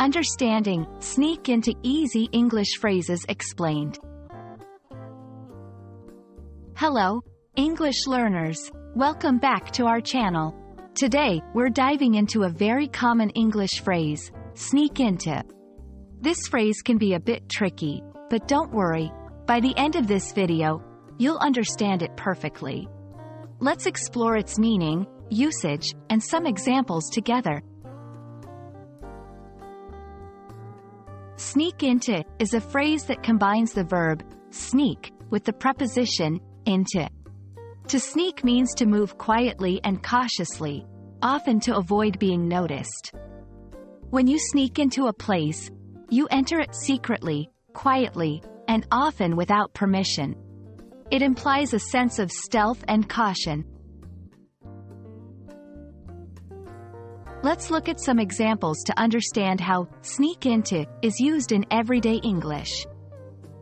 Understanding, sneak into easy English phrases explained. Hello, English learners. Welcome back to our channel. Today, we're diving into a very common English phrase, sneak into. This phrase can be a bit tricky, but don't worry. By the end of this video, you'll understand it perfectly. Let's explore its meaning, usage, and some examples together. Sneak into is a phrase that combines the verb sneak with the preposition into. To sneak means to move quietly and cautiously, often to avoid being noticed. When you sneak into a place, you enter it secretly, quietly, and often without permission. It implies a sense of stealth and caution. Let's look at some examples to understand how sneak into is used in everyday English.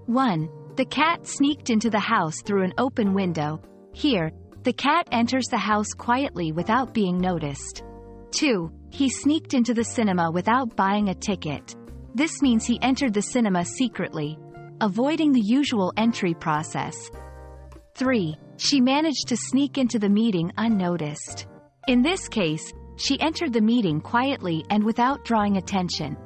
1. The cat sneaked into the house through an open window. Here, the cat enters the house quietly without being noticed. 2. He sneaked into the cinema without buying a ticket. This means he entered the cinema secretly, avoiding the usual entry process. 3. She managed to sneak into the meeting unnoticed. In this case, she entered the meeting quietly and without drawing attention.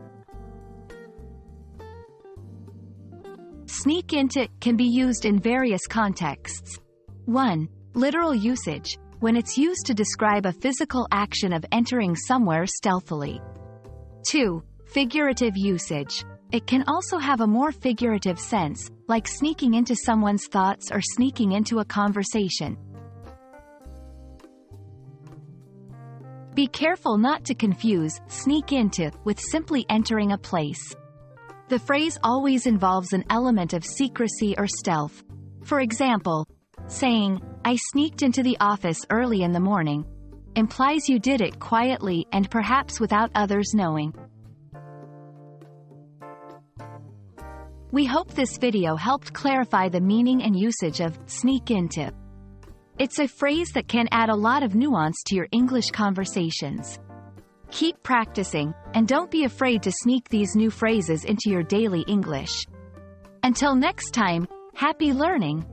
Sneak into can be used in various contexts. 1. Literal usage, when it's used to describe a physical action of entering somewhere stealthily. 2. Figurative usage. It can also have a more figurative sense, like sneaking into someone's thoughts or sneaking into a conversation. Be careful not to confuse sneak into with simply entering a place. The phrase always involves an element of secrecy or stealth. For example, saying, "I sneaked into the office early in the morning," implies you did it quietly and perhaps without others knowing. We hope this video helped clarify the meaning and usage of sneak into. It's a phrase that can add a lot of nuance to your English conversations. Keep practicing, and don't be afraid to sneak these new phrases into your daily English. Until next time, happy learning!